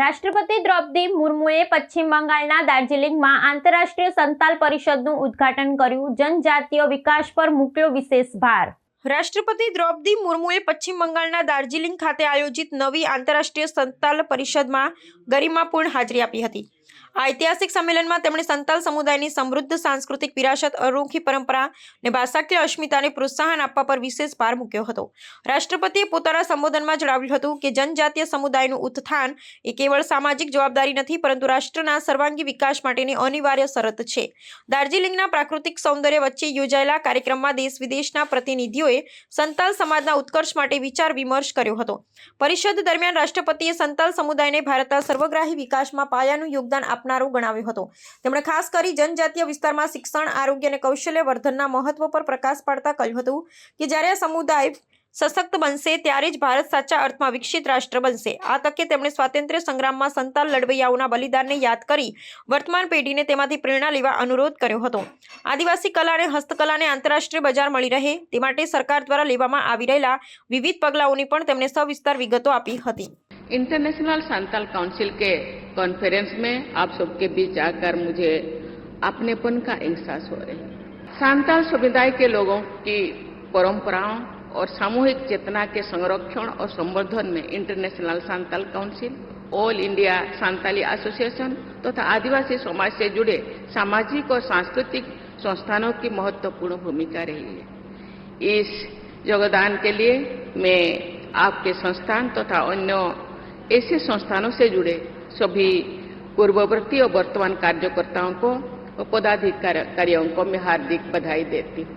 રાષ્ટ્રપતિ દ્રૌપદી મુર્મુએ પશ્ચિમ બંગાળના દાર્જિલિંગમાં આંતરરાષ્ટ્રીય સંતાલ પરિષદનું ઉદ્ઘાટન કર્યું. જનજાતીય વિકાસ પર મૂક્યો વિશેષ ભાર. રાષ્ટ્રપતિ દ્રૌપદી મુર્મુએ પશ્ચિમ બંગાળના દાર્જિલિંગ ખાતે આયોજિત નવી આંતરરાષ્ટ્રીય સંતાલ પરિષદમાં ગરિમાપૂર્ણ હાજરી આપી હતી. આ ઐતિહાસિક સંમેલનમાં તેમણે સંતાલ સમુદાયની સમૃદ્ધ સાંસ્કૃતિક વિરાસત, અનોખી પરંપરા અને ભાષાકીય અસ્મિતાને પ્રોત્સાહન આપવા પર વિશેષ ભાર મૂક્યો હતો. રાષ્ટ્રપતિએ પોતાના સંબોધનમાં જણાવ્યું હતું કે જનજાતીય સમુદાયનું ઉત્થાન એ કેવળ સામાજિક જવાબદારી નથી, પરંતુ રાષ્ટ્રના સર્વાંગી વિકાસ માટેની અનિવાર્ય શરત છે. દાર્જિલિંગના પ્રાકૃતિક સૌંદર્ય વચ્ચે યોજાયેલા કાર્યક્રમમાં દેશ વિદેશના પ્રતિનિધિઓએ સંતાલ સમાજના ઉત્કર્ષ માટે વિચાર વિમર્શ કર્યો હતો. પરિષદ દરમિયાન રાષ્ટ્રપતિએ સંતાલ સમુદાયને ભારતના સર્વગ્રાહી વિકાસમાં પાયાનું યોગદાન આપનારો ગણાવ્યો હતો. તેમણે ખાસ કરી જનજાતીય વિસ્તારમાં શિક્ષણ, આરોગ્ય અને કૌશલ્ય વર્ધનના મહત્વ પર પ્રકાશ પાડતા કહ્યું હતું કે જ્યારે આ સમુદાય સશક્ત બનશે ત્યારે જ ભારત સાચા અર્થમાં વિકસિત રાષ્ટ્ર બનશે. આ તકે તેમણે સ્વાતંત્ર્ય સંગ્રામમાં સંતાલ લડવૈયાઓના બલિદાનને યાદ કરી વર્તમાન પેઢીને તેમાંથી પ્રેરણા લેવા અનુરોધ કર્યો હતો. આદિવાસી કલા અને હસ્તકલાને આંતરરાષ્ટ્રીય બજાર મળી રહે તે માટે સરકાર દ્વારા લેવામાં આવી રહેલા વિવિધ પગલાઓની પણ તેમણે સવિસ્તાર વિગતો આપી હતી. इंटरनेशनल संताल काउंसिल के कॉन्फ्रेंस में आप सबके बीच आकर मुझे अपनेपन का एहसास हो रहा है. संताल समुदाय के लोगों की परंपराओं और सामूहिक चेतना के संरक्षण और संवर्धन में international Santal council, all India Santali association तथा आदिवासी समाज से जुड़े सामाजिक और सांस्कृतिक संस्थानों की महत्वपूर्ण भूमिका रही है. इस योगदान के लिए मैं आपके संस्थान तथा अन्य ऐसे संस्थानों से जुड़े सभी पूर्ववर्ती और वर्तमान कार्यकर्ताओं को और पदाधिकारियों को मैं हार्दिक बधाई देती हूँ.